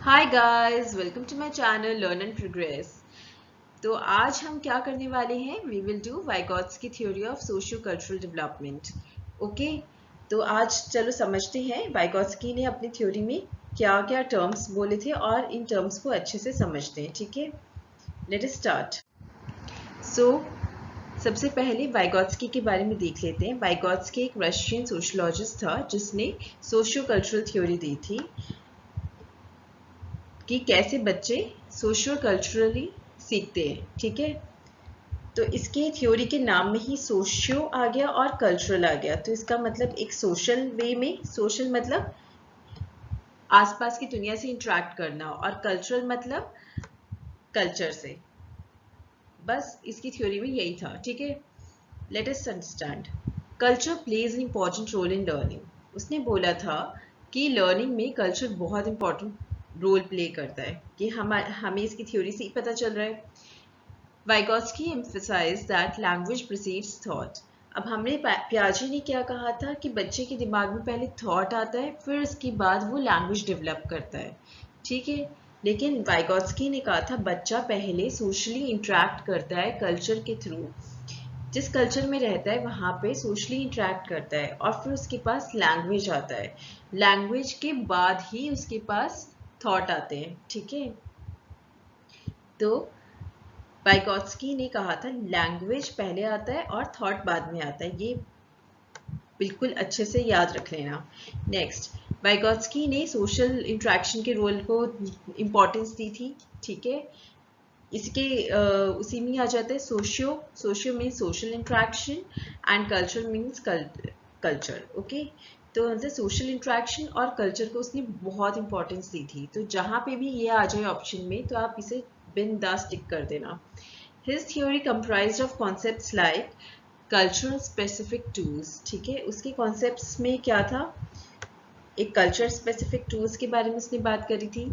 Hi guys, welcome to my channel learn and progress. तो आज हम क्या करने वाले हैं? We will do Vygotsky theory of socio cultural development. Okay, तो आज चलो समझते हैं वाइगॉट्स्की ने अपनी थ्योरी में क्या क्या टर्म्स बोले थे और इन टर्म्स को अच्छे से समझते हैं। ठीक है, लेट अस स्टार्ट। सो सबसे पहले वाइगॉट्स्की के बारे में देख लेते हैं। वाइगॉट्स्की एक रशियन सोशोलॉजिस्ट था जिसने सोशियो कल्चरल थ्योरी दी थी कि कैसे बच्चे सोशियो कल्चरली सीखते हैं। ठीक है, तो इसके थ्योरी के नाम में ही सोशियो आ गया और कल्चरल आ गया। तो इसका मतलब एक सोशल वे में, सोशल मतलब आसपास की दुनिया से इंटरेक्ट करना और कल्चरल मतलब कल्चर से। बस इसकी थ्योरी में यही था। ठीक है, let us understand. Culture plays an important role in learning. उसने बोला था कि लर्निंग में कल्चर बहुत इंपॉर्टेंट रोल प्ले करता है। कि हमें इसकी थ्योरी से ही पता चल रहा है। Vygotsky emphasized that language precedes thought. अब हमने पियाजे ने क्या कहा था कि बच्चे के दिमाग में पहले थॉट आता है, फिर उसके बाद वो लैंग्वेज डेवलप करता है। ठीक है, लेकिन वाइगॉट्स्की ने कहा था बच्चा पहले सोशली इंटरेक्ट करता है कल्चर के थ्रू। जिस कल्चर में रहता है वहाँ पे सोशली इंटरेक्ट करता है और फिर उसके पास लैंग्वेज आता है। लैंग्वेज के बाद ही उसके पास थॉट आते हैं। ठीक है, तो वाइगॉट्स्की ने कहा था लैंग्वेज पहले आता है और थॉट बाद में आता है। ये बिल्कुल अच्छे से याद रख लेना। नेक्स्ट, वाइगॉट्स्की ने सोशल इंटरेक्शन के रोल को इम्पोर्टेंस दी थी। ठीक है, इसके उसी में आ जाता है socio. Socio means social interaction and culture means culture. Okay, तो मतलब सोशल इंटरेक्शन और कल्चर को उसने बहुत इंपॉर्टेंस दी थी। तो जहाँ पे भी ये आ जाए ऑप्शन में तो आप इसे बिंदास टिक कर देना। His theory comprised of concepts like cultural specific tools। ठीक है, उसके concepts में क्या था? एक culture specific tools के बारे में उसने बात करी थी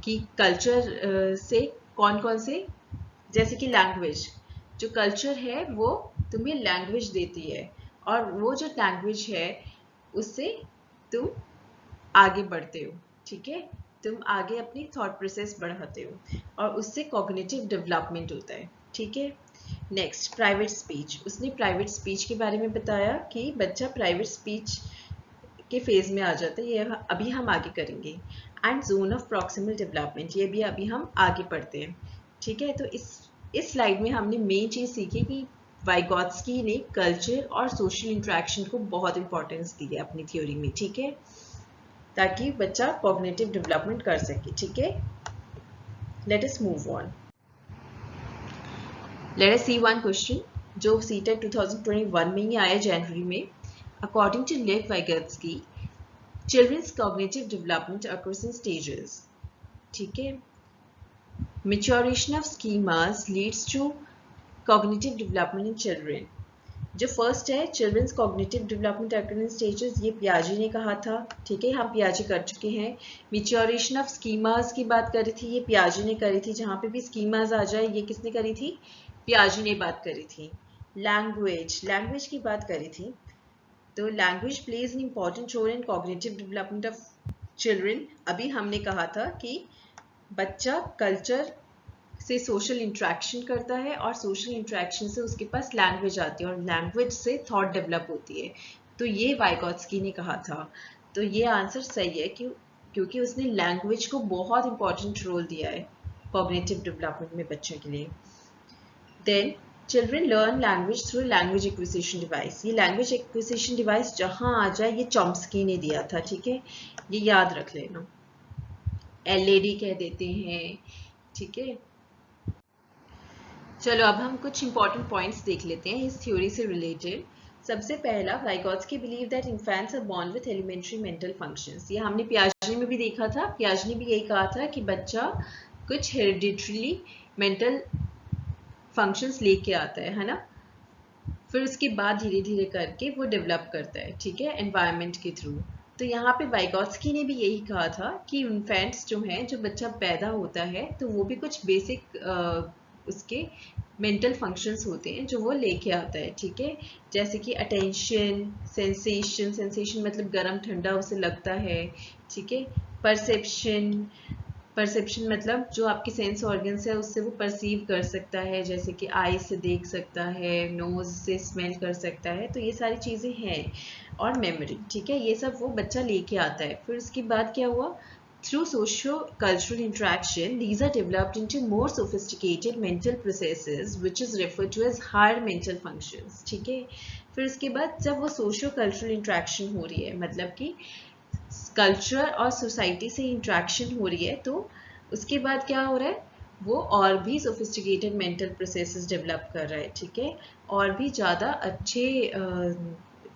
कि culture से कौन कौन से, जैसे कि language, जो culture है वो तुम्हें language देती है और वो जो language है उससे तुम आगे बढ़ते हो। ठीक है, तुम आगे अपनी थॉट प्रोसेस बढ़ाते हो और उससे कॉग्निटिव डेवलपमेंट होता है। ठीक है, नेक्स्ट, प्राइवेट स्पीच। उसने प्राइवेट स्पीच के बारे में बताया कि बच्चा प्राइवेट स्पीच के फेज में आ जाता है। ये अभी हम आगे करेंगे। And zone of proximal development, ये भी अभी हम आगे पढ़ते हैं। ठीक है, तो इस स्लाइड में हमने मेन चीज सीखी कि वाइगॉट्स्की ने कल्चर और सोशल इंटरेक्शन को बहुत इंपॉर्टेंस दी है अपनी थ्योरी में। ठीक है, ताकि बच्चा कॉग्निटिव डेवलपमेंट कर सके। ठीक है, let us move on. Let us see one question जो सीटेट 2021 में ही आया जनवरी में। According to Lev Vygotsky, children's cognitive development occurs in stages। ठीक है, maturation of schemas leads to cognitive development in children। जो फर्स्ट है childrens cognitive development occurring stages, ये पियाजे ने कहा था। ठीक है, हम पियाजे कर चुके हैं। मैच्योरेशन ऑफ स्कीमास की बात करी थी, ये पियाजे ने करी थी। जहाँ पे भी स्कीमास आ जाए ये किसने करी थी? पियाजे ने बात करी थी। लैंग्वेज, लैंग्वेज की बात करी थी। तो language plays an important role in cognitive development of children. अभी हमने कहा था कि बच्चा कल्चर से सोशल इंटरेक्शन करता है और सोशल इंटरेक्शन से उसके पास लैंग्वेज आती है और लैंग्वेज से थॉट डेवलप होती है। तो ये वाइगॉट्स्की ने कहा था। तो ये आंसर सही है क्योंकि उसने लैंग्वेज को बहुत इंपॉर्टेंट रोल दिया है कॉग्निटिव डेवलपमेंट में बच्चों के लिए। Then children learn language through language acquisition device. ये लैंग्वेज एक्विजिशन डिवाइस जहां आ जाए ये चॉम्स्की ने दिया था। ठीक है, ये याद रख लेना, एलएडी कह देते हैं। ठीक है, चलो अब हम कुछ इंपॉर्टेंट पॉइंट्स देख लेते हैं इस थ्योरी से रिलेटेड। सबसे पहला, Vygotsky believe that infants are born with elementary mental functions. ये हमने पियाजे में भी देखा था। पियाजे ने भी यही कहा था कि बच्चा कुछ हेरिडिटरीली मेंटल फंक्शंस लेके आता है ना, फिर उसके बाद धीरे धीरे करके वो डेवलप करता है। ठीक है, एनवायरनमेंट के थ्रू। तो यहाँ पे वाइगॉट्स्की ने भी यही कहा था कि इन्फेंट्स जो हैं, जो बच्चा पैदा होता है तो वो भी कुछ बेसिक उसके मेंटल फंक्शंस होते हैं जो वो लेके आता है। ठीक है, जैसे कि अटेंशन, सेंसेशन, सेंसेशन मतलब गरम ठंडा उसे लगता है। ठीक है, परसेप्शन, परसेप्शन मतलब जो आपके सेंस ऑर्गन्स है उससे वो परसीव कर सकता है, जैसे कि आई से देख सकता है, नोज से स्मेल कर सकता है, तो ये सारी चीज़ें हैं। और मेमोरी, ठीक है, ये सब वो बच्चा लेके आता है। फिर उसके बाद क्या हुआ, through socio cultural interaction these are developed into more sophisticated mental processes which is referred to as higher mental functions, ठीक है। फिर उसके बाद जब वो सोशियो कल्चरल इंट्रैक्शन हो रही है, मतलब कि कल्चर और सोसाइटी से इंट्रैक्शन हो रही है, तो उसके बाद क्या हो रहा है, वो और भी सोफिस्टिकेटेड मेंटल प्रोसेसेस डेवलप कर रहा है, ठीक है, और भी ज़्यादा अच्छे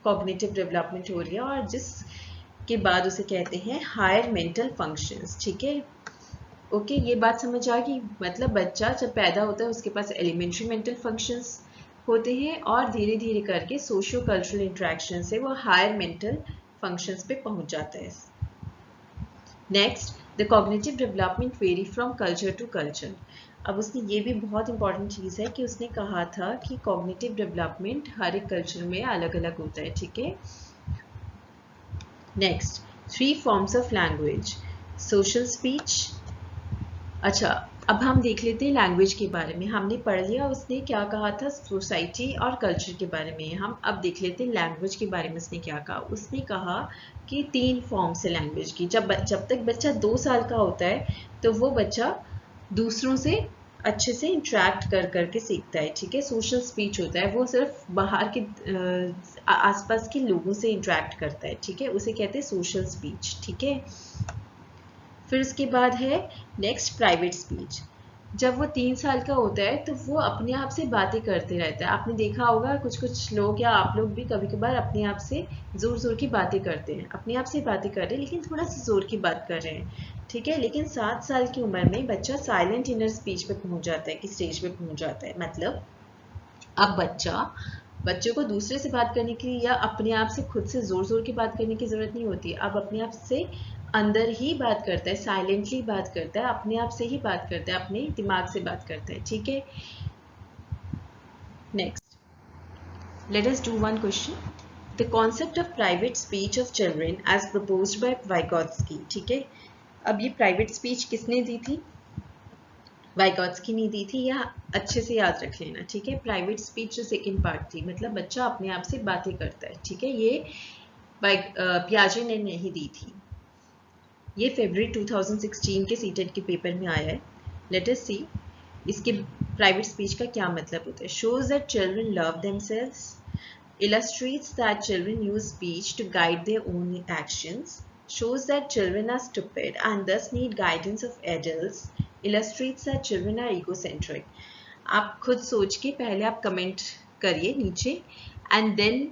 कॉग्निटिव डेवलपमेंट हो रही है, और जिसके बाद उसे कहते हैं हायर मेंटल फंक्शंस, ठीक है। ओके, ये बात समझ आ गई। मतलब बच्चा जब पैदा होता है उसके पास एलिमेंट्री मेंटल फंक्शंस होते हैं, और धीरे धीरे करके सोशियो कल्चरल इंट्रैक्शन से वो हायर मेंटल फंक्शंस पे पहुंच जाता है। Next, the cognitive development vary from culture to culture. अब उसने ये भी बहुत इंपॉर्टेंट चीज़ है कि उसने कहा था कि कॉग्निटिव डेवलपमेंट हर एक कल्चर में अलग अलग होता है, ठीक है। Next, 3 forms of language, social speech. अच्छा, अब हम देख लेते हैं लैंग्वेज के बारे में। हमने पढ़ लिया उसने क्या कहा था सोसाइटी और कल्चर के बारे में। हम अब देख लेते हैं लैंग्वेज के बारे में उसने क्या कहा। उसने कहा कि 3 फॉर्म्स है लैंग्वेज की। जब तक बच्चा 2 साल का होता है तो वो बच्चा दूसरों से अच्छे से इंटरेक्ट कर करके सीखता है, ठीक है। सोशल स्पीच होता है, वो सिर्फ बाहर के आसपास के लोगों से इंटरेक्ट करता है, ठीक है, उसे कहते हैं सोशल स्पीच, ठीक है। फिर उसके बाद है नेक्स्ट प्राइवेट स्पीच। जब वो 3 साल का होता है तो वो अपने आप से बातें करते रहता है। आपने देखा होगा कुछ लोग या आप लोग भी कभी कभार अपने आप से जोर जोर की बातें करते हैं, अपने आप से बातें कर रहे हैं लेकिन थोड़ा सा जोर की बात कर रहे हैं, ठीक है। लेकिन 7 साल की उम्र में बच्चा साइलेंट इनर स्पीच पे पहुंच जाता है, कि स्टेज पे पहुंच जाता है। मतलब अब बच्चों को दूसरे से बात करने की या अपने आप से खुद से जोर जोर की बात करने की जरूरत नहीं होती। अब अपने आप से अंदर ही बात करता है, साइलेंटली बात करता है, अपने आप से ही बात करता है, अपने दिमाग से बात करता है, ठीक है। Next, let us do one question. The concept of private speech of children as proposed by Vygotsky, ठीक है। अब ये प्राइवेट स्पीच किसने दी थी, वाइगॉत्स्की ने दी थी, या अच्छे से याद रख लेना, ठीक है। प्राइवेट स्पीच जो सेकंड पार्ट थी, मतलब बच्चा अपने आप से बातें करता है, ठीक है, ये पियाजे ने नहीं दी थी। ये फरवरी 2016 के सीटेट के पेपर में आया है। लेट अस सी इसके प्राइवेट स्पीच का क्या मतलब होता है। Shows that children love themselves, illustrates that children use speech to guide their own actions, shows that children are stupid and thus need guidance of adults, illustrates that children are egocentric. आप खुद सोच के पहले आप comment करिए नीचे and then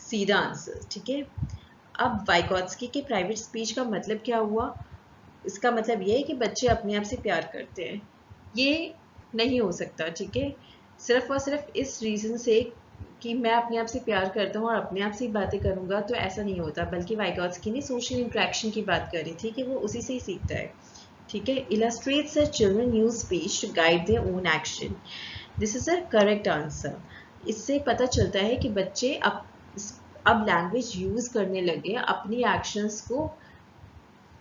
see the answer, ठीक है। अब वाइगॉत्स्की के प्राइवेट स्पीच का मतलब क्या हुआ, इसका मतलब ये है कि बच्चे अपने आप से प्यार करते हैं। ये नहीं हो सकता, ठीक है, सिर्फ और सिर्फ इस रीज़न से कि मैं अपने आप से प्यार करता हूँ और अपने आप से ही बातें करूँगा तो ऐसा नहीं होता। बल्कि वाइगॉत्स्की ने सोशल इंट्रैक्शन की बात करी थी कि वो उसी से ही सीखता है, ठीक है। Illustrates that children use speech to guide their own action, this is a correct answer. इससे पता चलता है कि बच्चे अब लैंग्वेज यूज करने लगे अपनी एक्शंस को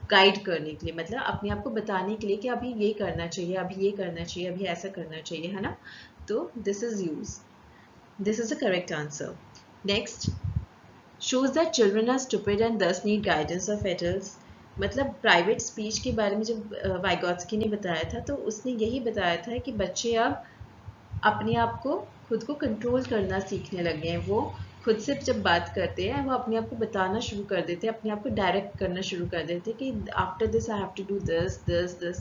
गाइड करने के लिए, मतलब अपने आप को बताने के लिए कि अभी ये करना चाहिए, अभी ये करना चाहिए, अभी ऐसा करना चाहिए, है ना। तो this is use, this is the correct answer. Next, shows that children are stupid and thus need guidance of adults। मतलब प्राइवेट स्पीच के बारे में जब वाइगॉत्स्की ने बताया था तो उसने यही बताया था कि बच्चे अब अपने आप को खुद को कंट्रोल करना सीखने लगे हैं। वो खुद से जब बात करते हैं वो अपने आप को बताना शुरू कर देते हैं, अपने आप को डायरेक्ट करना शुरू कर देते हैं कि after this I have to do this this this.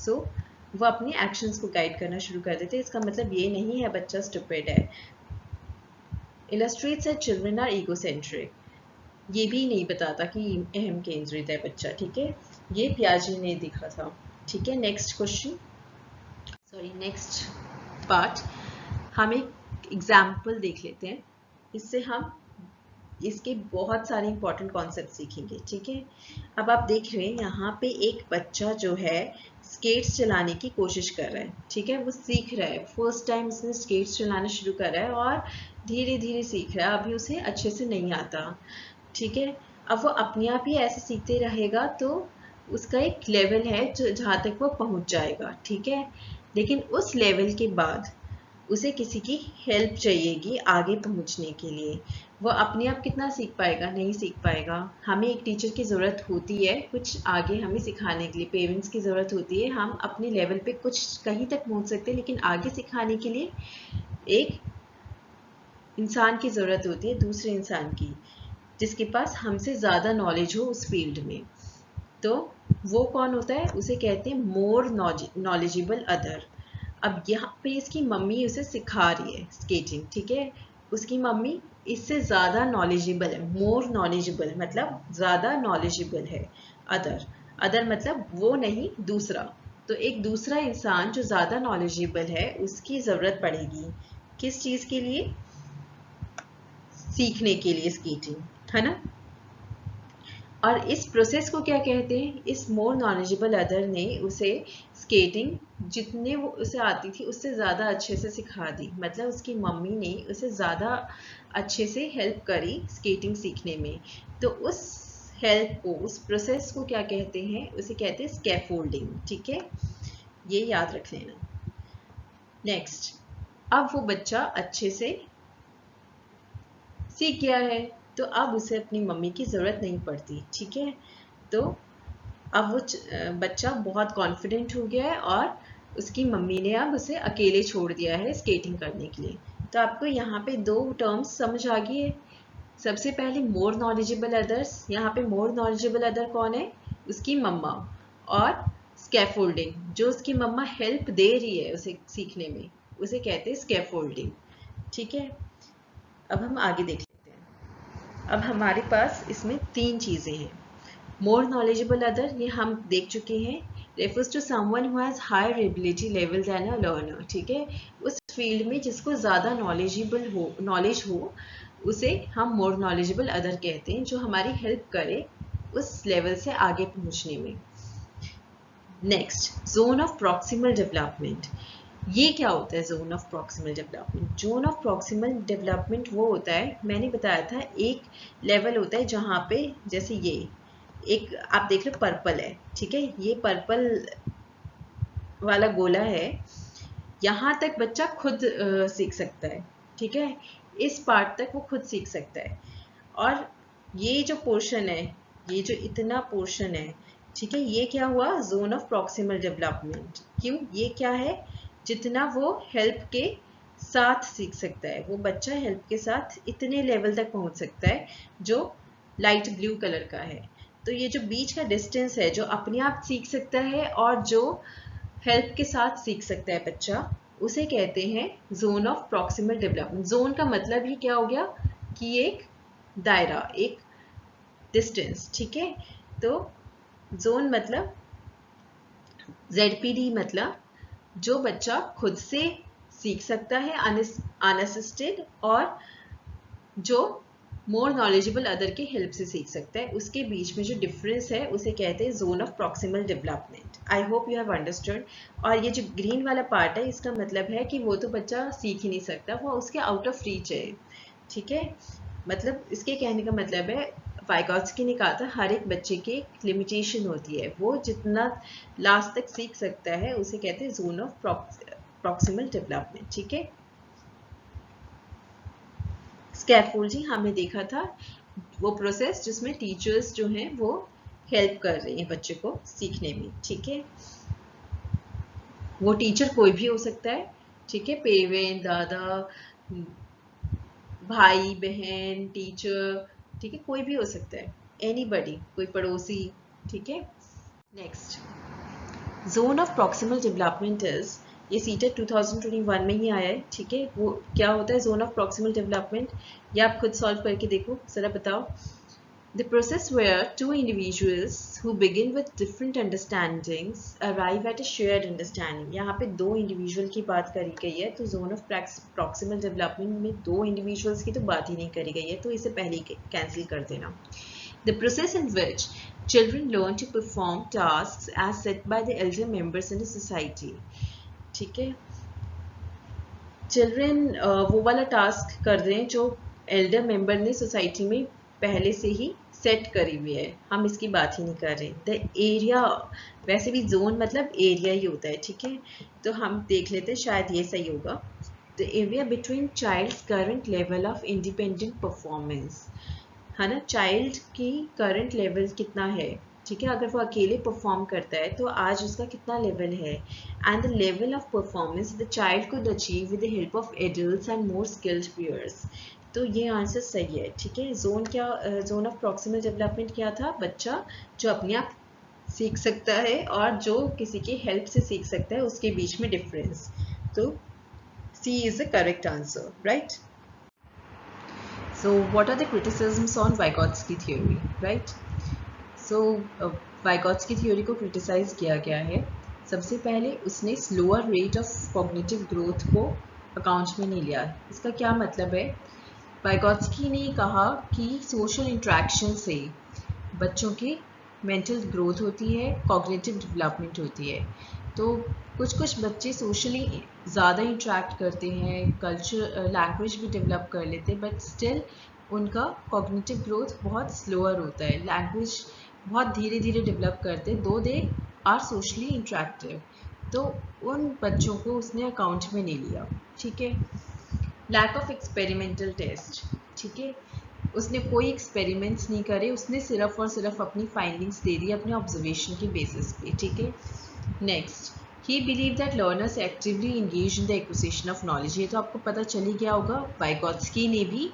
So वो अपने एक्शंस को गाइड करना शुरू कर देते हैं। इसका मतलब ये नहीं है बच्चा स्टूपिड है। illustrates that children are egocentric, ये भी नहीं बताता कि अहम केंद्रित है बच्चा, ठीक है, ये पियाजे ने दिखा था, ठीक है। Next question, sorry next part, हम एक एग्जाम्पल देख लेते हैं। इससे हम इसके बहुत सारे इंपॉर्टेंट कॉन्सेप्ट सीखेंगे, ठीक है। अब आप देख रहे हैं यहाँ पे एक बच्चा जो है स्केट्स चलाने की कोशिश कर रहा है, ठीक है, वो सीख रहा है, फर्स्ट टाइम उसने स्केट्स चलाना शुरू कर रहा है और धीरे धीरे सीख रहा है, अभी उसे अच्छे से नहीं आता, ठीक है। अब वो अपने आप ही ऐसे सीखते रहेगा तो उसका एक लेवल है जहाँ तक वो पहुँच जाएगा, ठीक है। लेकिन उस लेवल के बाद उसे किसी की हेल्प चाहिएगी आगे पहुंचने के लिए। वो अपने आप कितना सीख पाएगा? नहीं सीख पाएगा। हमें एक टीचर की ज़रूरत होती है कुछ आगे हमें सिखाने के लिए, पेरेंट्स की ज़रूरत होती है। हम अपने लेवल पे कुछ कहीं तक पहुंच सकते हैं, लेकिन आगे सिखाने के लिए एक इंसान की ज़रूरत होती है, दूसरे इंसान की, जिसके पास हमसे ज़्यादा नॉलेज हो उस फील्ड में। तो वो कौन होता है? उसे कहते हैं मोर नॉलेजेबल अदर। अब यहाँ पे इसकी मम्मी उसे सिखा रही है स्केटिंग, ठीक है। उसकी मम्मी इससे ज़्यादा नॉलेजेबल है, मोर नॉलेजेबल मतलब ज़्यादा नॉलेजेबल है। अदर, अदर मतलब वो नहीं, दूसरा। तो एक दूसरा इंसान जो ज़्यादा नॉलेजेबल है उसकी ज़रूरत पड़ेगी किस चीज़ के लिए? सीखने के लिए स्केटिंग, है ना। और इस प्रोसेस को क्या कहते हैं? इस मोर नॉलेजेबल अदर ने उसे स्केटिंग जितने वो उसे आती थी उससे ज़्यादा अच्छे से सिखा दी। मतलब उसकी मम्मी ने उसे ज़्यादा अच्छे से हेल्प करी स्केटिंग सीखने में। तो उस हेल्प को, उस प्रोसेस को क्या कहते हैं? उसे कहते हैं स्कैफोल्डिंग, ठीक है। ये याद रख लेना। नेक्स्ट, अब वो बच्चा अच्छे से सीख गया है तो अब उसे अपनी मम्मी की ज़रूरत नहीं पड़ती, ठीक है। तो अब वो बच्चा बहुत कॉन्फिडेंट हो गया है और उसकी मम्मी ने अब उसे अकेले छोड़ दिया है स्केटिंग करने के लिए। तो आपको यहाँ पे दो टर्म्स समझ आ गई है। सबसे पहले मोर नॉलेजेबल अदर्स, यहाँ पे मोर नॉलेजेबल अदर कौन है? उसकी मम्मा। और स्कैफोल्डिंग, जो उसकी मम्मा हेल्प दे रही है उसे सीखने में, उसे कहते हैं स्कैफोल्डिंग, ठीक है। अब हम आगे देख लेते हैं। अब हमारे पास इसमें तीन चीज़ें हैं। मोर नॉलेजेबल अदर, ये हम देख चुके हैं, refers to someone who has higher ability level than a learner, ठीक है। उस फील्ड में जिसको ज़्यादा नॉलेज हो उसे हम मोर नॉलेजेबल अदर कहते हैं, जो हमारी हेल्प करे उस लेवल से आगे पहुंचने में। Next, zone of proximal development. ये क्या होता है zone of proximal development? Zone of proximal development वो होता है, मैंने बताया था, एक लेवल होता है जहाँ पे, जैसे ये एक आप देख रहे पर्पल है, ठीक है, ये पर्पल वाला गोला है, यहाँ तक बच्चा खुद सीख सकता है, ठीक है। इस पार्ट तक वो खुद सीख सकता है। और ये जो पोर्शन है, ये जो इतना पोर्शन है, ठीक है, ये क्या हुआ? Zone of proximal development. क्यों? ये क्या है? जितना वो हेल्प के साथ सीख सकता है, वो बच्चा हेल्प के साथ इतने लेवल तक पहुंच सकता है जो लाइट ब्लू कलर का है। तो ये जो बीच का डिस्टेंस है, जो अपने आप सीख सकता है और जो हेल्प के साथ सीख सकता है बच्चा, उसे कहते हैं zone of proximal development. Zone का मतलब ही क्या हो गया कि एक दायरा, एक डिस्टेंस, ठीक है। तो जोन मतलब ZPD, मतलब जो बच्चा खुद से सीख सकता है अनअसिस्टेड, और जो मोर नॉलेजेबल अदर की हेल्प से सीख सकता है, उसके बीच में जो डिफरेंस है उसे कहते हैं zone of proximal development. I hope you have understood. और ये जो ग्रीन वाला पार्ट है, इसका मतलब है कि वो तो बच्चा सीख ही नहीं सकता, वो उसके आउट ऑफ रीच है, ठीक है। मतलब इसके कहने का मतलब है, वाइगॉत्स्की ने कहा था हर एक बच्चे की एक लिमिटेशन होती है, वो जितना लास्ट तक सीख सकता है उसे कहते हैं जोन ऑफ प्रॉक्सिमल डेवलपमेंट, ठीक है। स्कैफोल्डिंग हमने देखा था, वो प्रोसेस जिसमें टीचर्स जो हैं वो हेल्प कर रही हैं बच्चे को सीखने में, ठीक है। वो टीचर कोई भी हो सकता है, ठीक है, पेरेंट, दादा, भाई बहन, टीचर, ठीक है, कोई भी हो सकता है, एनीबॉडी, कोई पड़ोसी, ठीक है। Next, zone of proximal development is, ये सीटेट 2021 में ही आया है, ठीक है। वो क्या होता है जोन ऑफ प्रॉक्सिमल डेवलपमेंट? ये आप खुद सॉल्व करके देखो, जरा बताओ। The process where two individuals who begin with different understandings arrive at a shared understanding. यहाँ पे दो इंडिविजुअल की बात करी गई है, तो जोन ऑफ प्रॉक्सिमल डेवलपमेंट में दो इंडिविजुअल्स की तो बात ही नहीं करी गई है, तो इसे पहले ही कैंसिल कर देना। The process in which children learn to perform tasks as set by the elder members in a society. ठीक है, चिल्ड्रेन वो वाला टास्क कर रहे हैं जो एल्डर मेंबर ने सोसाइटी में पहले से ही सेट करी हुई है, हम इसकी बात ही नहीं कर रहे। द एरिया, वैसे भी जोन मतलब एरिया ही होता है, ठीक है। तो हम देख लेते हैं, शायद ये सही होगा। The area between child's current level of independent performance, है ना, चाइल्ड की करंट लेवल कितना है, ठीक है। अगर वो अकेले परफॉर्म करता है तो आज उसका कितना लेवल है, and the level of performance the child could achieve with the help of adults and more skilled peers. तो ये आंसर सही है, ठीक है। जोन क्या, जोन ऑफ प्रॉक्सिमल डेवलपमेंट क्या था, बच्चा जो अपने आप सीख सकता है और जो किसी की हेल्प से सीख सकता है, उसके बीच में डिफरेंस। तो C is the correct answer, right. So what are the criticisms on Vygotsky theory, right? So Vygotsky theory को criticize किया गया है। सबसे पहले उसने slower rate of cognitive growth को अकाउंट में नहीं लिया। इसका क्या मतलब है, Vygotsky ने कहा कि social interaction से बच्चों की मेंटल ग्रोथ होती है, कॉग्निटिव डेवलपमेंट होती है। तो कुछ बच्चे सोशली ज़्यादा इंटरेक्ट करते हैं, कल्चर लैंग्वेज भी डेवलप कर लेते हैं, बट स्टिल उनका कॉग्निटिव ग्रोथ बहुत स्लोअर होता है, लैंग्वेज बहुत धीरे धीरे डेवलप करते हैं, दो दे आर सोशली इंटरेक्टिव। तो उन बच्चों को उसने अकाउंट में नहीं लिया, ठीक है। लैक ऑफ एक्सपेरिमेंटल टेस्ट, ठीक है, उसने कोई एक्सपेरिमेंट्स नहीं करे, उसने सिर्फ और सिर्फ अपनी फाइंडिंग्स दे दी अपने ऑब्जर्वेशन के बेसिस पे, ठीक है। Next, he believe that learners actively engage in the acquisition of knowledge. ये तो आपको पता चल ही गया होगा, वाइगोत्स्की ने भी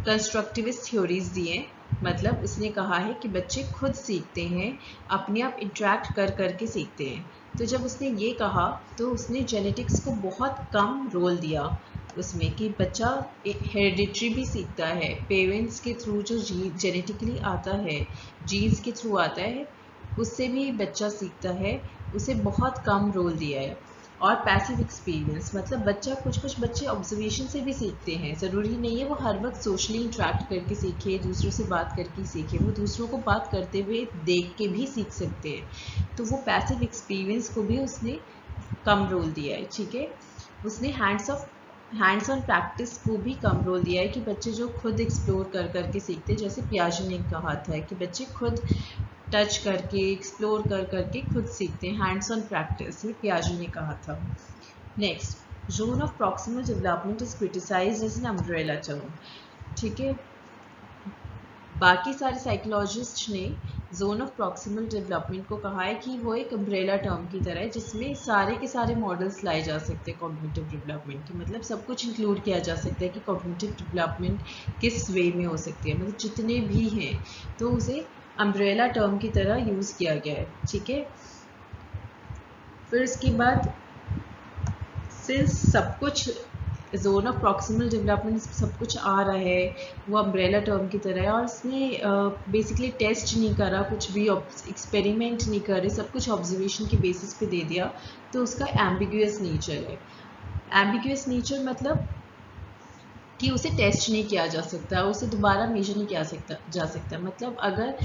कंस्ट्रक्टिविस्ट थ्योरीज दिए, मतलब उसने कहा है कि बच्चे खुद सीखते हैं, अपने आप इंटरेक्ट कर करके सीखते हैं। तो जब उसने ये कहा तो उसने जेनेटिक्स को बहुत कम रोल दिया उसमें, कि बच्चा हेरिडिटरी भी सीखता है, पेरेंट्स के थ्रू जो जेनेटिकली आता है, जीन्स के थ्रू आता है, उससे भी बच्चा सीखता है, उसे बहुत कम रोल दिया है। और पैसिव एक्सपीरियंस, मतलब बच्चा, कुछ बच्चे ऑब्जर्वेशन से भी सीखते हैं, ज़रूरी नहीं है वो हर वक्त सोशली इंटरेक्ट करके सीखे, दूसरों से बात करके सीखे, वो दूसरों को बात करते हुए देख के भी सीख सकते हैं। तो वो पैसिव एक्सपीरियंस को भी उसने कम रोल दिया है, ठीक है। उसने हैंड्स ऑन प्रैक्टिस को भी कम रोल दिया है, कि बच्चे जो खुद एक्सप्लोर कर करके सीखते हैं, जैसे पियाजे ने कहा था कि बच्चे खुद टच करके एक्सप्लोर कर करके खुद सीखते हैं, हैंड्स ऑन प्रैक्टिस, ये पियाजे ने कहा था। Next, zone of proximal development is criticised as an umbrella term, ठीक है। बाकी सारे साइकोलॉजिस्ट ने जोन ऑफ प्रॉक्सिमल डेवलपमेंट को कहा है कि वो एक अम्ब्रेला टर्म की तरह है, जिसमें सारे के सारे मॉडल्स लाए जा सकते हैं कॉग्निटिव डेवलपमेंट के, मतलब सब कुछ इंक्लूड किया जा सकता है कि कॉग्निटिव डेवलपमेंट किस वे में हो सकती है, मतलब जितने भी हैं, तो उसे अम्ब्रेला टर्म की तरह यूज़ किया गया है, ठीक है। फिर इसके बाद, सिंस सब कुछ जोन ऑफ प्रॉक्सिमल डेवलपमेंट सब कुछ आ रहा है, वो अम्ब्रेला टर्म की तरह है, और इसने बेसिकली टेस्ट नहीं करा, कुछ भी एक्सपेरिमेंट नहीं करे, सब कुछ ऑब्जर्वेशन के बेसिस पे दे दिया, तो उसका एम्बिगुअस नेचर है। एम्बिगुअस नेचर मतलब कि उसे टेस्ट नहीं किया जा सकता, उसे दोबारा मेजर नहीं किया जा सकता। मतलब अगर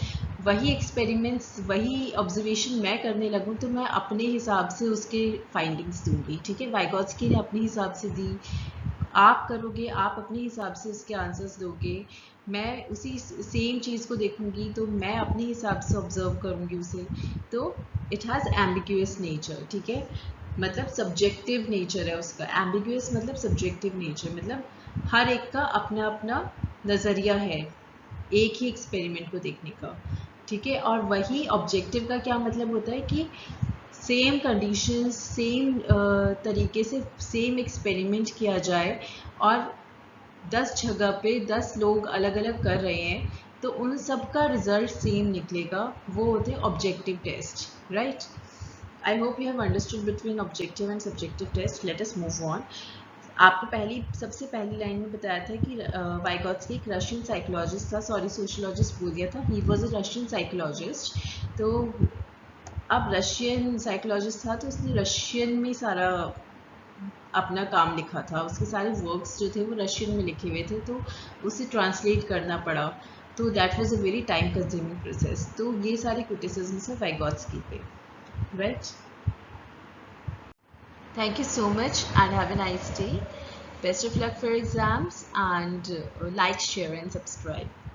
वही एक्सपेरिमेंट्स, वही ऑब्जर्वेशन मैं करने लगूँ तो मैं अपने हिसाब से उसके फाइंडिंग्स दूंगी, ठीक है। वाइगोत्स्की ने अपने हिसाब से दी, आप करोगे, आप अपने हिसाब से उसके आंसर्स दोगे, मैं उसी सेम चीज़ को देखूंगी तो मैं अपने हिसाब से ऑब्जर्व करूंगी उसे। तो इट हैज़ एम्बिगुअस नेचर, ठीक है, मतलब सब्जेक्टिव नेचर है उसका। एम्बिगुअस मतलब सब्जेक्टिव नेचर, मतलब हर एक का अपना अपना नज़रिया है एक ही एक्सपेरिमेंट को देखने का, ठीक है। और वही ऑब्जेक्टिव का क्या मतलब होता है कि सेम कंडीशंस, सेम तरीके से सेम एक्सपेरिमेंट किया जाए, और 10 जगह पे 10 लोग अलग अलग कर रहे हैं, तो उन सब का रिजल्ट सेम निकलेगा, वो होते हैं objective test, right. I hope you have understood between objective and subjective test. Let us move on. आपको सबसे पहली लाइन में बताया था कि वाइगोत्स्की एक रशियन साइकोलॉजिस्ट था, सॉरी सोशियोलॉजिस्ट बोल दिया था, he was a Russian psychologist. तो अब रशियन साइकोलॉजिस्ट था, तो उसने रशियन में सारा अपना काम लिखा था, उसके सारे वर्क्स जो थे वो रशियन में लिखे हुए थे, तो उसे ट्रांसलेट करना पड़ा, तो that was a very time consuming process. तो ये सारे क्रिटिसिज्म्स है वाइगोत्स्की पे, right. Thank you so much and have a nice day. Best of luck for exams, and like, share and subscribe.